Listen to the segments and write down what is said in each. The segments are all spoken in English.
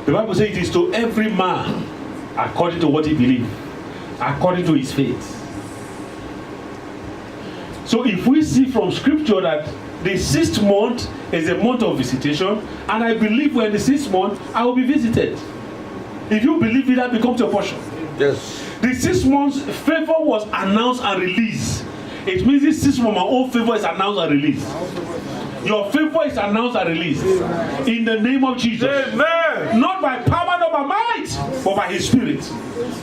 The Bible says it is to every man according to what he believes, according to his faith. So if we see from scripture that the 6th month is a month of visitation, and I believe when the 6th month I will be visited. If you believe it, that becomes your portion. Yes. The 6 months favor was announced and released. It means this 6 months my own favor is announced and released. Your favor is announced and released. In the name of Jesus. Amen. Not by power, not by might, but by his spirit.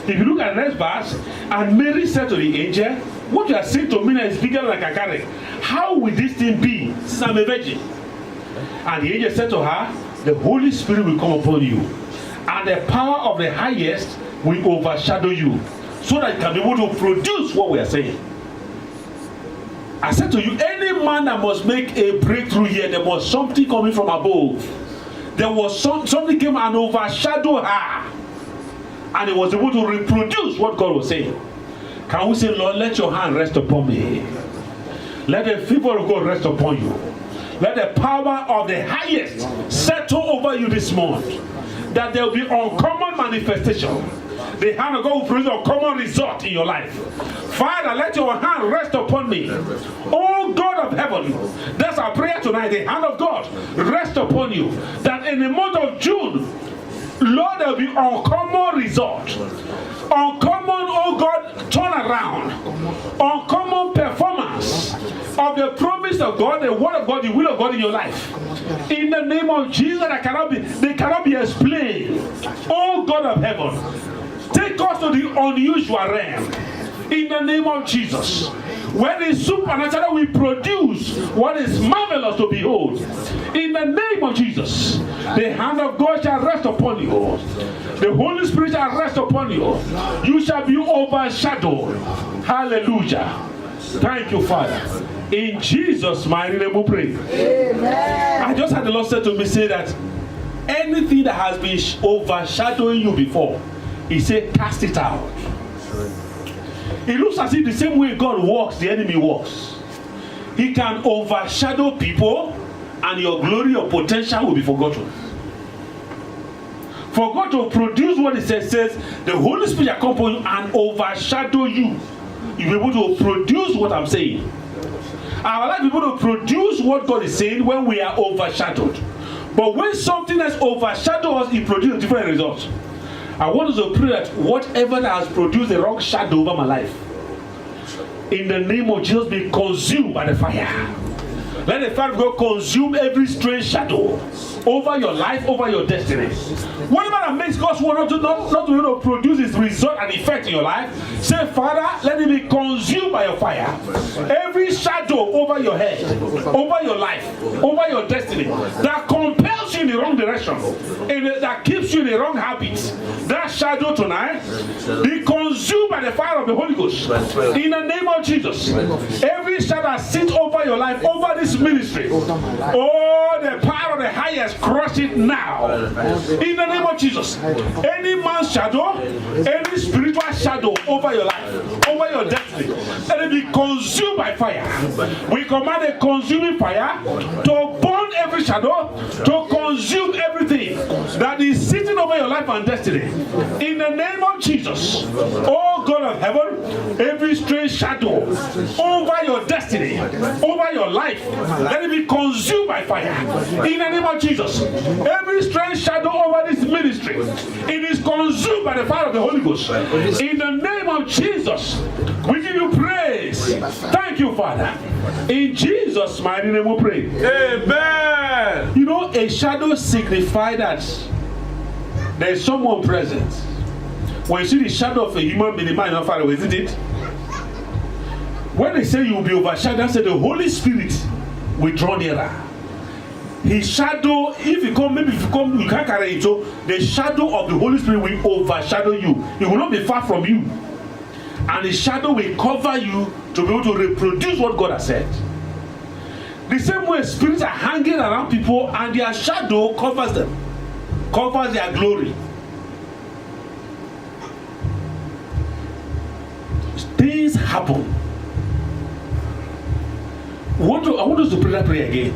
If you look at the next verse, and Mary said to the angel, what you are saying to me now is bigger than I can carry. How will this thing be since I'm a virgin? And the angel said to her, the Holy Spirit will come upon you, and the power of the highest will overshadow you, so that you can be able to produce what we are saying. I said to you, any man that must make a breakthrough here, there was something coming from above. There was something came and overshadowed her, and it was able to reproduce what God was saying. Can we say, Lord, let your hand rest upon me. Let the favor of God rest upon you. Let the power of the highest settle over you this month. That there will be uncommon manifestation. The hand of God will produce uncommon result in your life. Father, let your hand rest upon me. Oh God of heaven, that's our prayer tonight. The hand of God rest upon you. That in the month of June, Lord, there will be uncommon result. Uncommon, oh God, turnaround. Uncommon performance of the promise of God, the word of God, the will of God in your life. In the name of Jesus, they cannot be explained. Oh God of heaven, take us to the unusual realm. In the name of Jesus, where the supernatural will produce what is marvelous to behold. In the name of Jesus, the hand of God shall rest upon you. The Holy Spirit shall rest upon you. You shall be overshadowed. Hallelujah. Thank you, Father. In Jesus' mighty name we pray. Amen. I just had the Lord said to me, say that anything that has been overshadowing you before, he said, cast it out. It looks as if the same way God works, the enemy works. He can overshadow people, and your glory, your potential will be forgotten. For God to produce what it says, the Holy Spirit will come upon you and overshadow you. You'll be able to produce what I'm saying. I would like people to produce what God is saying when we are overshadowed. But when something has overshadowed us, it produces different results. I want us to pray that whatever that has produced a wrong shadow over my life, in the name of Jesus, be consumed by the fire. Let the fire of God consume every strange shadow over your life, over your destiny. Whatever that makes God's word not to be able to produce its result and effect in your life, say, Father, let it be consumed by your fire. Every shadow over your head, over your life, over your destiny, that compels you in the wrong direction, that keeps you in the wrong habits, that shadow tonight, be consumed by the fire of the Holy Ghost. In the name of Jesus, every shadow that sits over your life, over this ministry, oh, the power of the highest, crush it now. In the name of Jesus, any man's shadow, any spiritual shadow over your life, over your destiny, let it be consumed by fire. We command a consuming fire to burn every shadow, to consume everything that is sitting over your life and destiny. In the name of Jesus, oh God of heaven, every strange shadow over your destiny, over your life, let it be consumed by fire. In the name of Jesus, every strange shadow over this ministry, it is consumed by the fire of the Holy Ghost. In the name of Jesus, we give you praise. Thank you, Father. In Jesus' mighty name we pray. Amen. You know, a shadow signifies that there is someone present. When you see the shadow of a human being, the man is not far away, isn't it? When they say you will be overshadowed, say the Holy Spirit will draw nearer. His shadow, if you come, maybe if you come, you can't carry it. So the shadow of the Holy Spirit will overshadow you. It will not be far from you. And the shadow will cover you to be able to reproduce what God has said. The same way spirits are hanging around people and their shadow covers them, covers their glory. Things happen. I want us to pray that prayer again.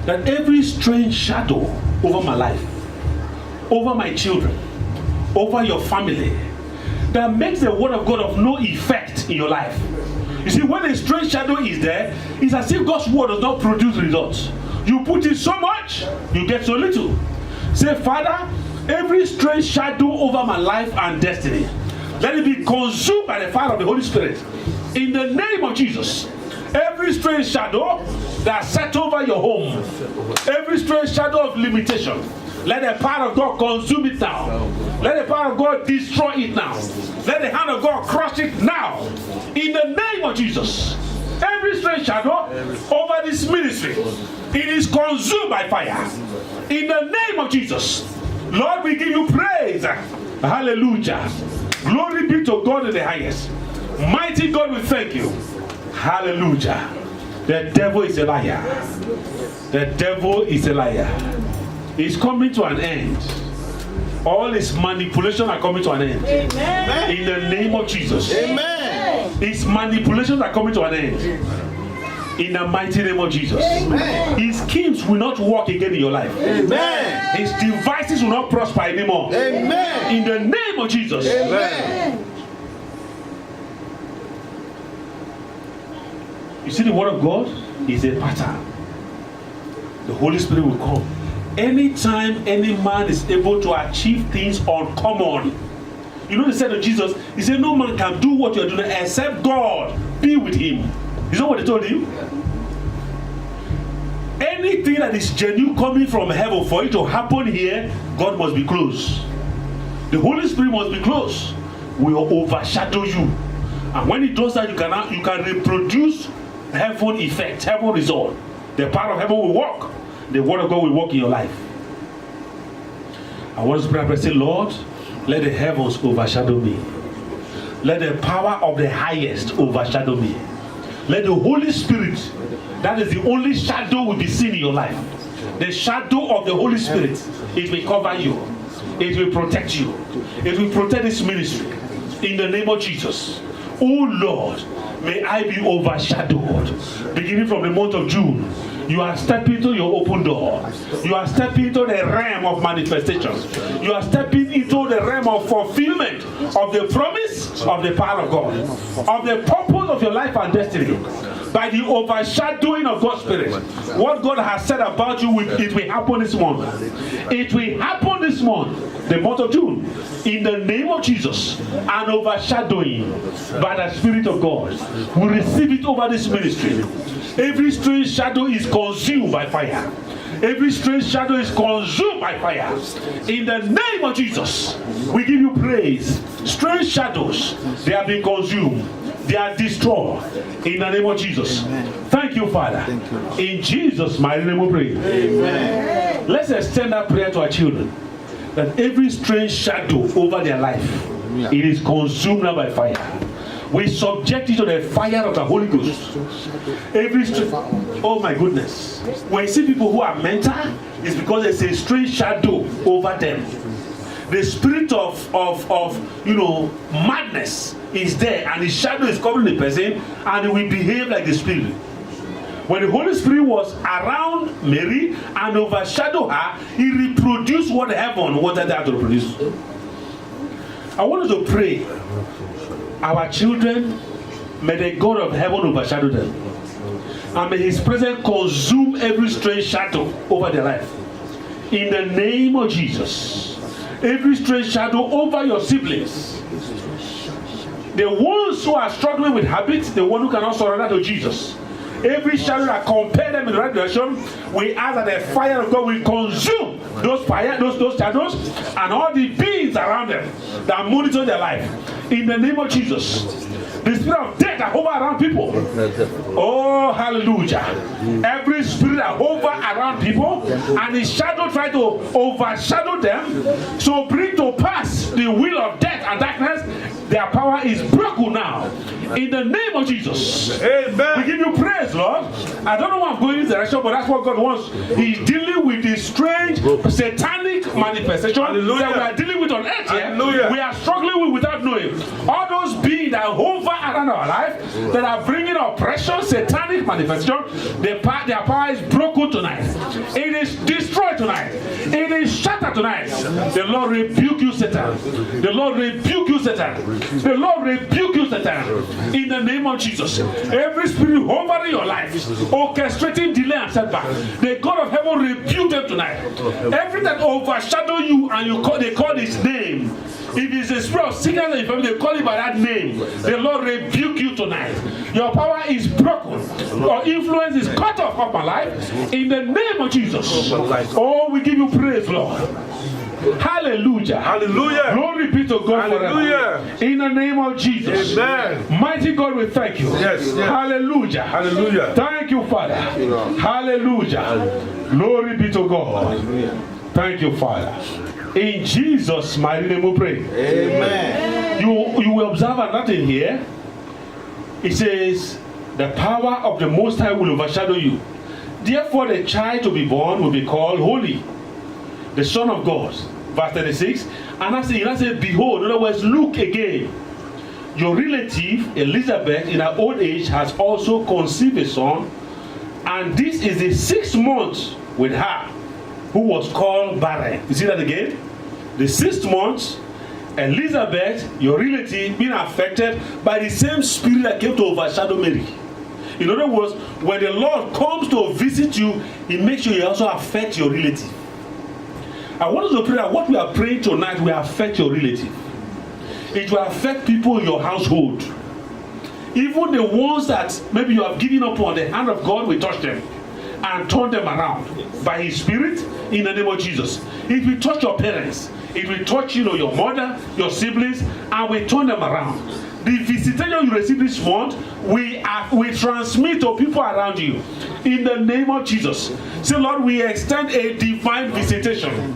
That every strange shadow over my life, over my children, over your family, that makes the word of God of no effect in your life. You see, when a strange shadow is there, it's as if God's word does not produce results. You put in so much, you get so little. Say, Father, every strange shadow over my life and destiny, let it be consumed by the fire of the Holy Spirit. In the name of Jesus. Every strange shadow that set over your home, every strange shadow of limitation, let the power of God consume it now. Let the power of God destroy it now. Let the hand of God crush it now. In the name of Jesus. Every strange shadow over this ministry, it is consumed by fire. In the name of Jesus. Lord, we give you praise. Hallelujah. Glory be to God in the highest. Mighty God, we thank you. Hallelujah. The devil is a liar. The devil is a liar. It's coming to an end. All his manipulations are coming to an end. Amen. In the name of Jesus. Amen. His manipulations are coming to an end. In the mighty name of Jesus. Amen. His schemes will not work again in your life. Amen. His devices will not prosper anymore. Amen. In the name of Jesus. Amen. You see, the word of God is a pattern. The Holy Spirit will come. Anytime any man is able to achieve things uncommon. You know, they said to Jesus, he said, no man can do what you're doing except God be with him. Is that what they told him? Anything that is genuine coming from heaven, for it to happen here, God must be close. The Holy Spirit must be close. Will overshadow you. And when it does that, you can reproduce heaven effect, heaven result. The power of heaven will work. The word of God will work in your life. I want to pray and say, Lord, let the heavens overshadow me. Let the power of the highest overshadow me. Let the Holy Spirit, that is the only shadow will be seen in your life. The shadow of the Holy Spirit, it will cover you. It will protect you. It will protect this ministry. In the name of Jesus. Oh Lord, may I be overshadowed. Beginning from the month of June, you are stepping into your open door. You are stepping into the realm of manifestations. You are stepping into the realm of fulfillment of the promise of the power of God, of the purpose of your life and destiny. By the overshadowing of God's Spirit, what God has said about you, it will happen this month. It will happen this month, the month of June, in the name of Jesus. An overshadowing by the Spirit of God. We receive it over this ministry. Every strange shadow is consumed by fire. Every strange shadow is consumed by fire. In the name of Jesus, we give you praise. Strange shadows, they have been consumed. They are destroyed. In the name of Jesus. Amen. Thank you, Father. Thank you. In Jesus' mighty name we pray. Amen. Let's extend that prayer to our children. That every strange shadow over their life, it is consumed now by fire. We subject it to the fire of the Holy Ghost. Oh my goodness. When you see people who are mental, it's because there's a strange shadow over them. The spirit of madness is there, and the shadow is covering the person, and it will behave like the spirit. When the Holy Spirit was around Mary and overshadowed her, he reproduced what heaven wanted her to reproduce. I wanted to pray. Our children, may the God of heaven overshadow them. And may his presence consume every strange shadow over their life. In the name of Jesus. Every strange shadow over your siblings. The ones who are struggling with habits, the one who cannot surrender to Jesus. Every shadow that compels them in the right direction, we ask that the fire of God will consume those shadows and all the beings around them that monitor their life. In the name of Jesus. The spirit of death that hover around people. Oh, hallelujah. Every spirit that hover around people and the shadow try to overshadow them, so bring to pass the will of death and darkness, their power is broken now. In the name of Jesus. Amen. We give you praise, Lord. I don't know why I'm going in this direction, but that's what God wants. He's dealing with the strange, satanic manifestation Hallelujah. that we are dealing with on earth here, Hallelujah. we are struggling with without knowing. All those beings that hover around our life, that are bringing oppression, satanic manifestation, their power is broken tonight. It is destroyed tonight. It is shattered tonight. The Lord rebuke you, Satan. The Lord rebuke you, Satan. The Lord rebuke you, Satan. In the name of Jesus. Every spirit hovering your life, orchestrating delay and setback, the God of heaven rebuke them tonight. Everything that overshadow you and they call his name. If it's a spirit of sickness and infirmity, they call it by that name. The Lord rebuke you tonight. Your power is broken. Your influence is cut off of my life. In the name of Jesus. Oh, we give you praise, Lord. Hallelujah. Hallelujah. Glory be to God Hallelujah. forever. In the name of Jesus. Amen. Mighty God, we thank you. Yes. Hallelujah. Hallelujah. Thank you, Father. Hallelujah. Glory be to God. Thank you, Father. In Jesus' mighty name we pray. Amen. You will observe another thing here. It says, the power of the Most High will overshadow you. Therefore, the child to be born will be called holy, the Son of God. Verse 36. And I said, behold, in other words, look again. Your relative, Elizabeth, in her old age, has also conceived a son. And this is the 6th month with her, who was called barren. You see that again? The 6th month, Elizabeth, your relative, being affected by the same spirit that came to overshadow Mary. In other words, when the Lord comes to visit you, he makes sure he also affects your relative. I want us to pray that what we are praying tonight will affect your relative. It will affect people in your household. Even the ones that maybe you have given up on, the hand of God will touch them and turn them around by his spirit in the name of Jesus. It will touch your parents. It will touch your mother, your siblings, and will turn them around. The visitation you receive this month, we transmit to people around you in the name of Jesus. Say, Lord, we extend a divine visitation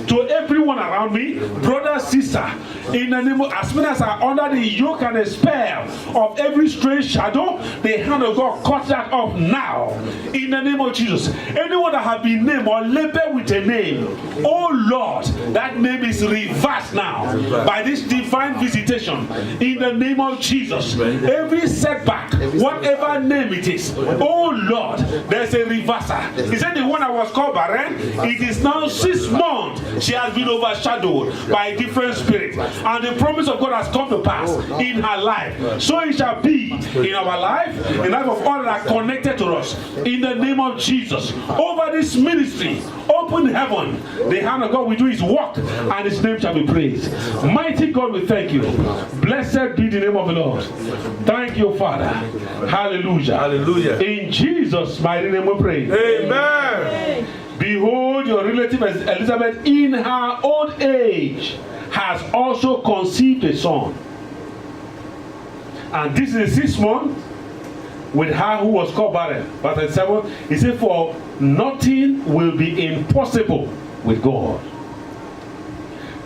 to everyone around me, brother, sister, in the name of, as many as are under the yoke and the spell of every strange shadow, the hand of God cut that off now, in the name of Jesus. Anyone that have been named or labeled with a name, oh Lord, that name is reversed now by this divine visitation, in the name of Jesus. Every setback, whatever name it is, oh Lord, there's a reversal. He said the one that was called barren, it is now 6 months. She has been overshadowed by a different spirit, and the promise of God has come to pass in her life. So it shall be in our life, in the life of all that are connected to us, in the name of Jesus. Over this ministry, open heaven, the hand of God will do his work, and his name shall be praised. Mighty God, we thank you. Blessed be the name of the Lord. Thank you, Father. Hallelujah. Hallelujah. In Jesus' mighty name we pray. Amen. Behold, your relative Elizabeth in her old age has also conceived a son. And this is the 6th month with her who was called barren. Verse 7, he said, for nothing will be impossible with God.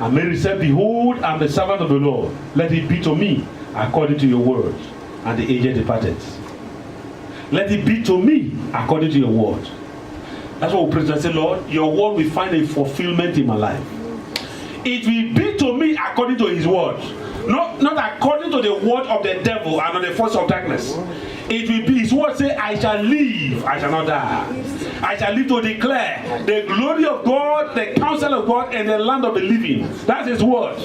And Mary said, behold, I am the servant of the Lord. Let it be to me according to your word. And the angel departed. Let it be to me according to your word. That's what we pray and say, Lord, your word will find a fulfillment in my life. It will be to me according to his word. Not according to the word of the devil and of the force of darkness. It will be his word say, I shall live, I shall not die. I shall live to declare the glory of God, the counsel of God, and the land of the living. That's his word.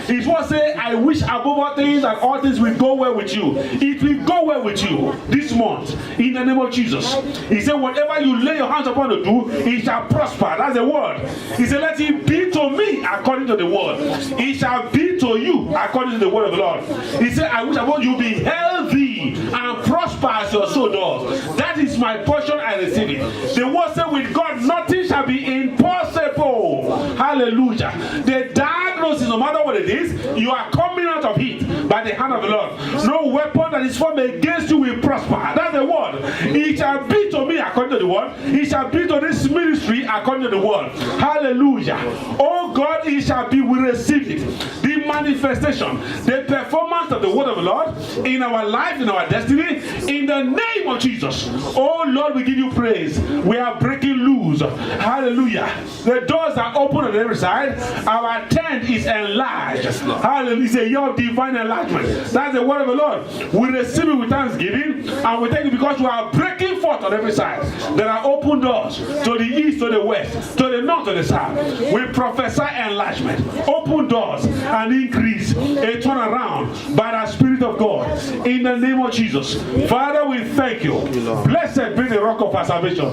His word say, I wish above all things that all things will go well with you. It will go well with you this month in the name of Jesus. He said, whatever you lay your hands upon to do, it shall prosper. That's the word. He said, let it be to me according to the word. It shall be to you according to the word of the Lord. He said, I wish above you be healthy and prosper as your soul does. That is my portion, I receive it. The word said, with God nothing shall be impossible. Hallelujah. The diagnosis, no matter what it is, you are coming out of it by the hand of the Lord. No weapon that is formed against you will prosper. That's the word. It shall be to me according to the word. It shall be to this ministry according to the word. Hallelujah. Oh God, it shall be. We receive it. The manifestation, the performance of the word of the Lord in our life, in our destiny, in the name of Jesus. Oh Lord, we give you praise. We are breaking loose. Hallelujah. The doors are open on every side. Our tent is enlarged. Hallelujah. It's a year of divine enlargement. That's the word of the Lord. We receive it with thanksgiving, and we thank you because we are breaking forth on every side. There are open doors to the east, to the west, to the north, to the south. We prophesy enlargement, open doors, and increase, a turnaround by the Spirit of God. In the name of Jesus. Father, we thank you. Blessed be the rock of our salvation.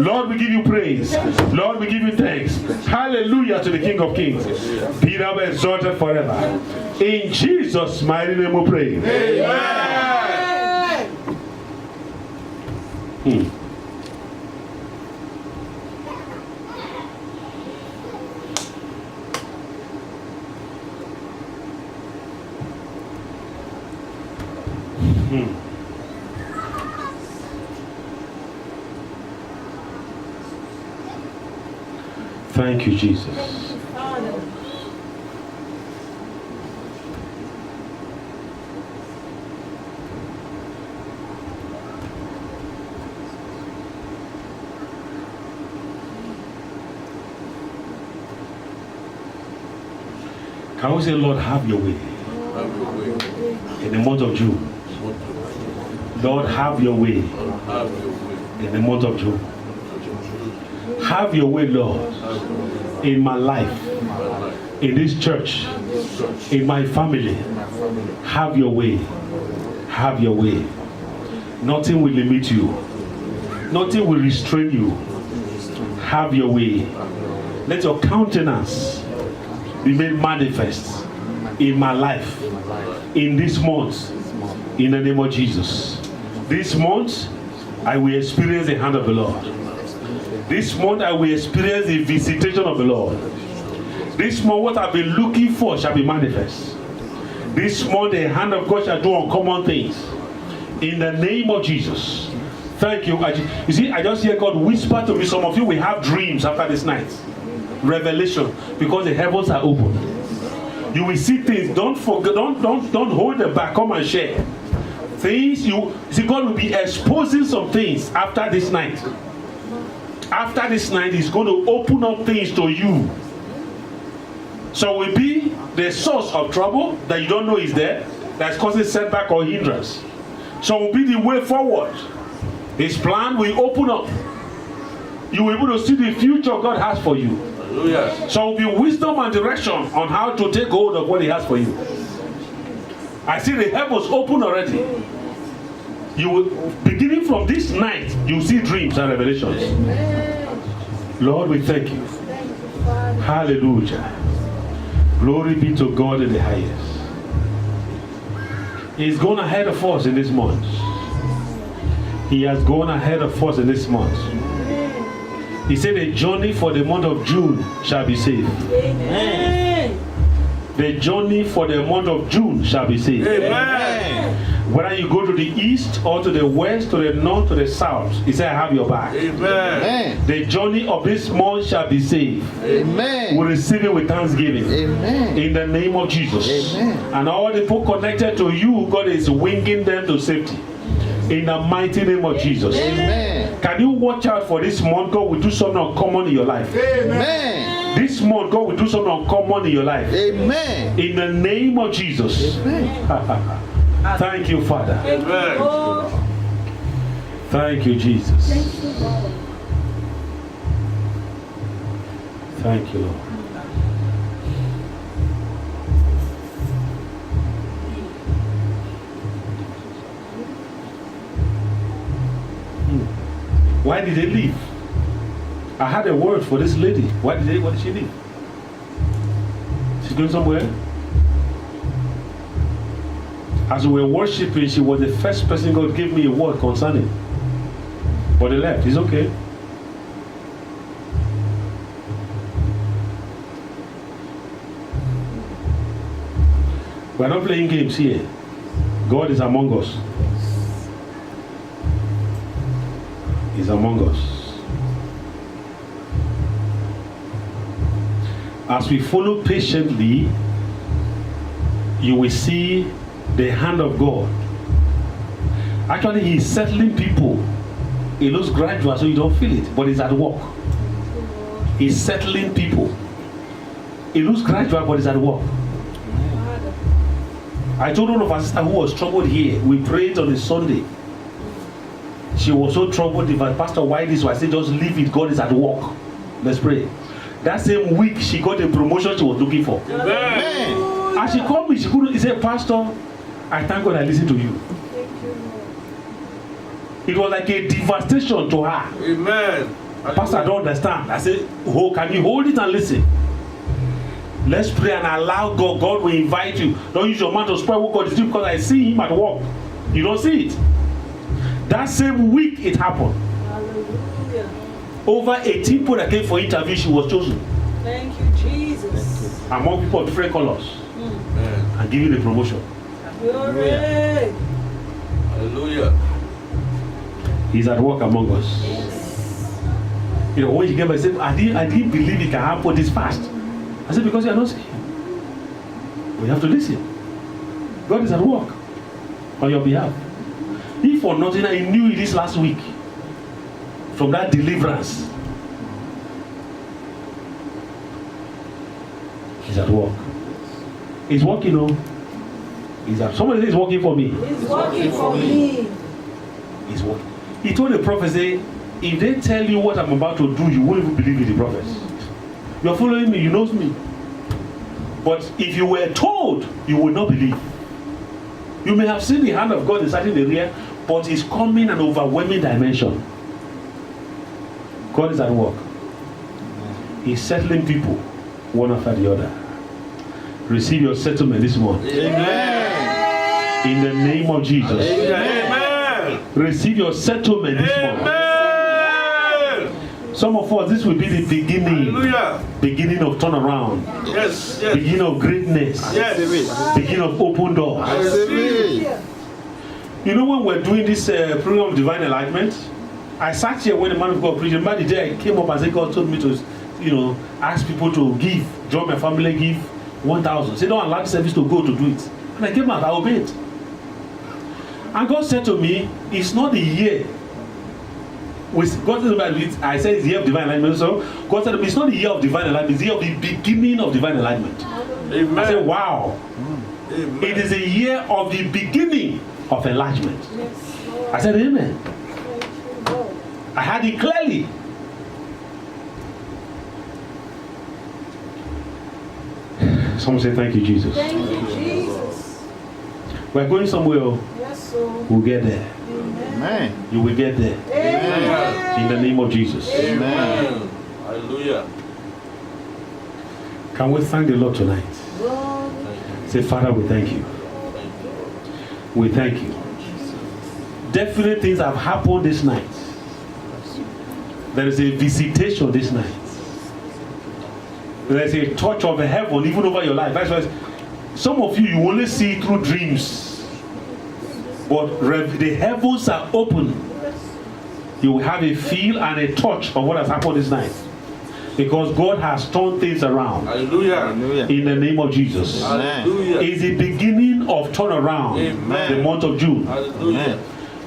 Lord, we give you praise. Lord, we give you thanks. Hallelujah to the King of Kings. Be thou exalted forever. In Jesus' mighty name we pray. Amen. Thank you, Jesus. Can we say, Lord, have your way? In the month of June. Lord, have your way. In the month of June. Have your way, Lord, in my life, in this church, in my family. Have your way. Have your way. Nothing will limit you. Nothing will restrain you. Have your way. Let your countenance be made manifest in my life, in this month, in the name of Jesus. This month, I will experience the hand of the Lord. This month I will experience the visitation of the Lord. This month what I've been looking for shall be manifest. This month the hand of God shall do uncommon things. In the name of Jesus. Thank you. You see, I just hear God whisper to me. Some of you will have dreams after this night. Revelation. Because the heavens are open. You will see things. Don't forget. Don't hold them back. Come and share. Things you see, God will be exposing some things after this night. After this night, He's going to open up things to you. So will be the source of trouble that you don't know is there, that's causing setback or hindrance. So will be the way forward. His plan will open up. You will be able to see the future God has for you. Hallelujah. So will be wisdom and direction on how to take hold of what He has for you. I see the heavens open already. You will, beginning from this night, you see dreams and revelations. Lord, we thank you. Hallelujah. Glory be to God in the highest. He's gone ahead of us in this month. He has gone ahead of us in this month. He said the journey for the month of June shall be saved. Amen. The journey for the month of June shall be saved. Amen. Whether you go to the east or to the west, to the north, to the south, He said, I have your back. Amen. The journey of this month shall be saved. Amen. We receive it with thanksgiving. Amen. In the name of Jesus. Amen. And all the people connected to you, God is winging them to safety. In the mighty name of Jesus. Amen. Can you watch out for this month? God will do something uncommon in your life. Amen. This month, God will do something uncommon in your life. Amen. In the name of Jesus. Amen. Thank you, Father. Amen. Thank you, Jesus. Thank you, Lord. Thank you, Lord. Why did they leave? I had a word for this lady. Why did she leave? She's going somewhere? As we were worshiping, she was the first person God gave me a word concerning. But they left. It's okay. We're not playing games here. God is among us. He's among us. As we follow patiently, you will see The hand of God. Actually, He is settling people. It looks gradual, so you don't feel it, but it's at work. He's settling people. It looks gradual, but it's at work. I told one of our sisters who was troubled here. We prayed on a Sunday. She was so troubled. If Pastor, why this? I said, just leave it. God is at work. Let's pray. That same week, she got the promotion she was looking for. Amen. And she called me. She couldn't. He said, Pastor, I thank God I listened to you. It was like a devastation to her. Amen. Pastor, I don't understand. I said, oh, can you hold it and listen? Let's pray and allow God. God will invite you. Don't use your mouth to spread what God is doing, because I see Him at work. You don't see it. That same week it happened. Hallelujah. Over 18 people that came for interview, she was chosen. Thank you, Jesus. Among people of different colors. Amen. And given the promotion. Glory. Hallelujah. He's at work among us. Yes. You know, when you get back, said, I didn't believe it can happen this fast. I said, because you are not seeing. We have to listen. God is at work on your behalf. If for nothing, I knew it this last week. From that deliverance. He's at work. He's working, you know. He's at, somebody is working for me. He's working for me. He's working. He told the prophet, say, if they tell you what I'm about to do, you won't even believe in the prophets. You're following me, you know me. But if you were told, you would not believe. You may have seen the hand of God in certain area, but it's coming in an overwhelming dimension. God is at work. He's settling people one after the other. Receive your settlement this morning. Amen. In the name of Jesus. Amen. Receive your settlement this morning. Amen. Some of us, this will be the beginning. Hallelujah. Beginning of turnaround. Yes. Yes. Beginning of greatness. Yes. Beginning of open doors. I receive. You know, when we're doing this program of divine enlightenment, I sat here when the man of God preached. Remember the day I came up and said God told me to, you know, ask people to give. Join my family, give 1,000. Say, don't allow the service to go to do it. And I came out, I obeyed. And God said to me, it's not the year. God said about it, I said it's the year of divine enlightenment. So God said to me, it's not the year of divine enlightenment, it's the year of the beginning of divine enlightenment. Amen. I said, wow. Amen. It is a year of the beginning of enlargement. Yes, Lord. I said, amen. Thank you, Lord. I had it clearly. Someone say, thank you, Jesus. Thank you, Jesus. We're going somewhere. Yes, sir. We'll get there. Amen. You will get there. Amen. In the name of Jesus. Amen. Hallelujah. Can we thank the Lord tonight? Lord, Say, Father, we thank you. We thank you. Definite things have happened this night. There is a visitation this night. There is a touch of heaven even over your life. That's why some of you only see through dreams. But the heavens are open. You will have a feel and a touch of what has happened this night. Because God has turned things around. Hallelujah. In the name of Jesus. Hallelujah. It's the beginning of turnaround. Amen. The month of June. Hallelujah.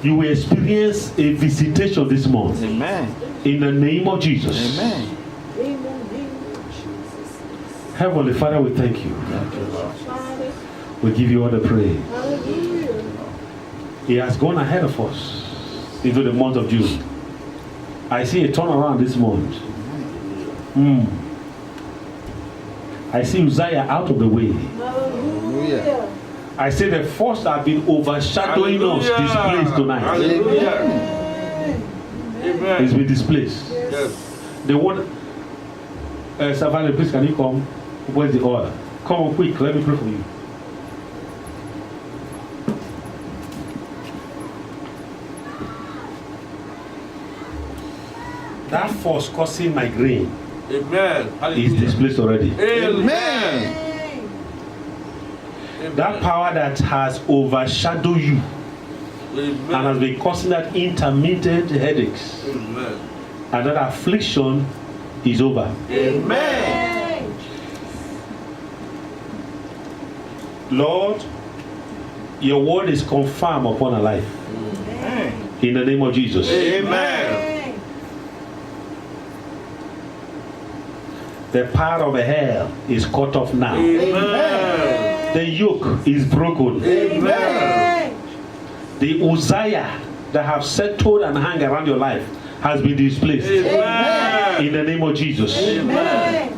You will experience a visitation this month. Amen. In the name of Jesus. Amen. in the name of Jesus. Heavenly Father, we thank you. Father, We give you all the praise. hallelujah. He has gone ahead of us into the month of June. I see a turnaround this month. I see Uzziah out of the way. Hallelujah. I say the force that have been overshadowing us displaced tonight. Hallelujah. Amen. Amen. It's been displaced. Yes. The one, Savannah, please can you come? Where's the oil? Come on quick, let me pray for you. That force causing migraine Amen. is Hallelujah. displaced already. Amen. That power that has overshadowed you Amen. and has been causing that intermittent headaches Amen. and that affliction is over. Amen. Lord, Your word is confirmed upon our life. In the name of Jesus. Amen. The power of hell is cut off now. Amen. The yoke is broken. Amen. The Uzziah that have settled and hung around your life has been displaced. Amen. In the name of Jesus. Amen.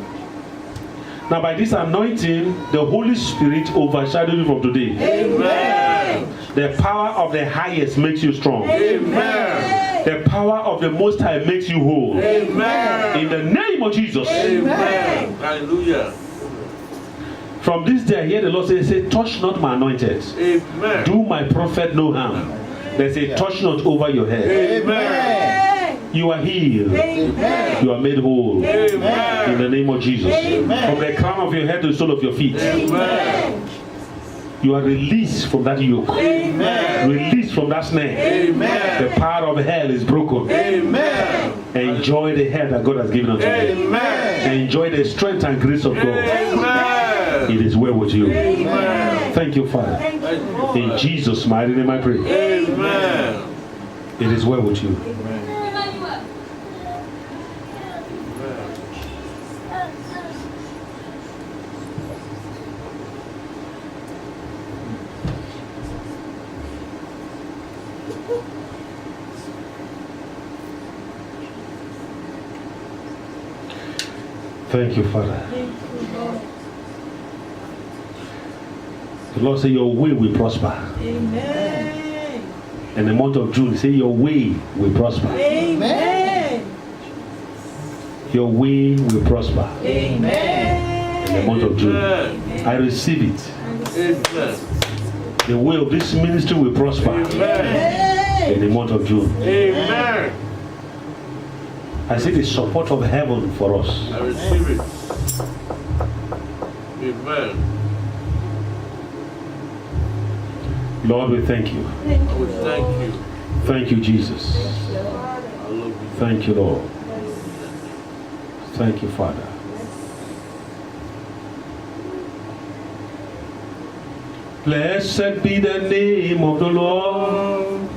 Now by this anointing, the Holy Spirit overshadowed you from today. Amen. The power of the highest makes you strong. Amen. The power of the Most High makes you whole. Amen. In the name of Jesus. Amen. Hallelujah. From this day I hear the Lord say, touch not my anointed. Amen. Do my prophet no harm. There's a touch not over your head. Amen. You are healed. Amen. You are made whole. Amen. In the name of Jesus. Amen. From the crown of your head to the sole of your feet. Amen. You are released from that yoke. Amen. Released from that snare. Amen. The power of hell is broken. Amen. Enjoy the head that God has given unto you. Amen. Enjoy the strength and grace of God. Amen. It is well with you. Amen. Thank you, Father. Thank you, Lord. In Jesus' mighty name I pray. Amen. It is well with you. Thank you, Father. Thank you, Lord. The Lord say your way will prosper. Amen. In the month of June, say your way will prosper. Amen. Your way will prosper. Amen. In the month of June. Amen. I receive it. Amen. The way of this ministry will prosper. Amen. In the month of June. Amen. I see the support of heaven for us. I receive it. Amen. Lord, we thank you. I will thank you. Thank you, Jesus. I love you. Thank you, Lord. Thank you, Father. Blessed be the name of the Lord,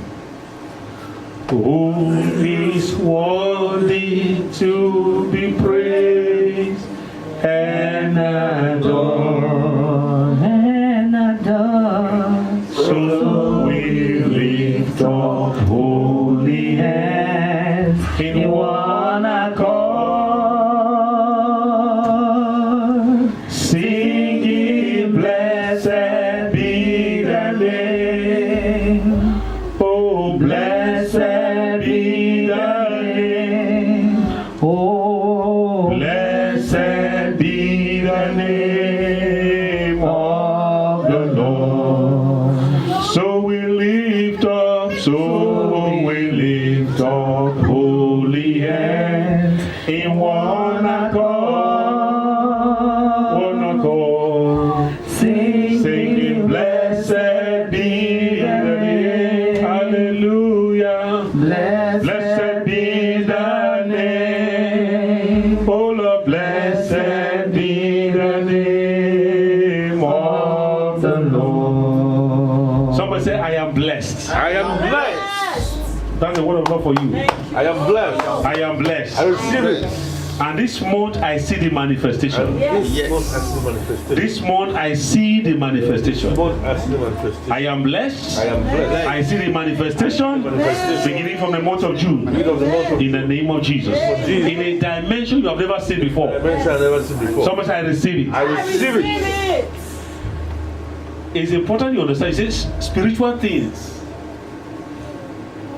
who is worthy to be praised and adored. So we lift up holy hands in one accord, singing, blessed be the name. Oh, blessed be the name. Oh, blessed be the name of the Lord. So we lift up holy hands in one accord, singing, blessed be the name. Hallelujah. Blessed be the name. Oh Lord, blessed be the name of the Lord. Somebody say, I am blessed. I am blessed. That's the word of God for you. I am blessed. I am blessed. I receive it. And this month I see the manifestation. This month I see the manifestation. This month I see the manifestation. This month I see the manifestation. I am blessed. I am blessed. I see the manifestation beginning from the month of June. Beginning of the month of In the name of Jesus. In a dimension you have never seen before. dimension I've never seen before. Somebody say, I receive it. I receive it. It's important you understand. It says spiritual things.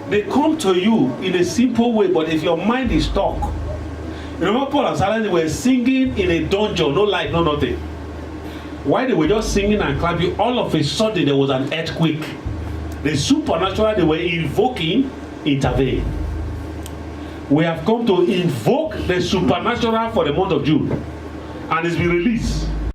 They come to you in a simple way, but if your mind is stuck. Remember Paul and Silas, they were singing in a dungeon, no light, no nothing. While they were just singing and clapping, all of a sudden there was an earthquake. The supernatural they were invoking intervened. We have come to invoke the supernatural for the month of June, and it's been released.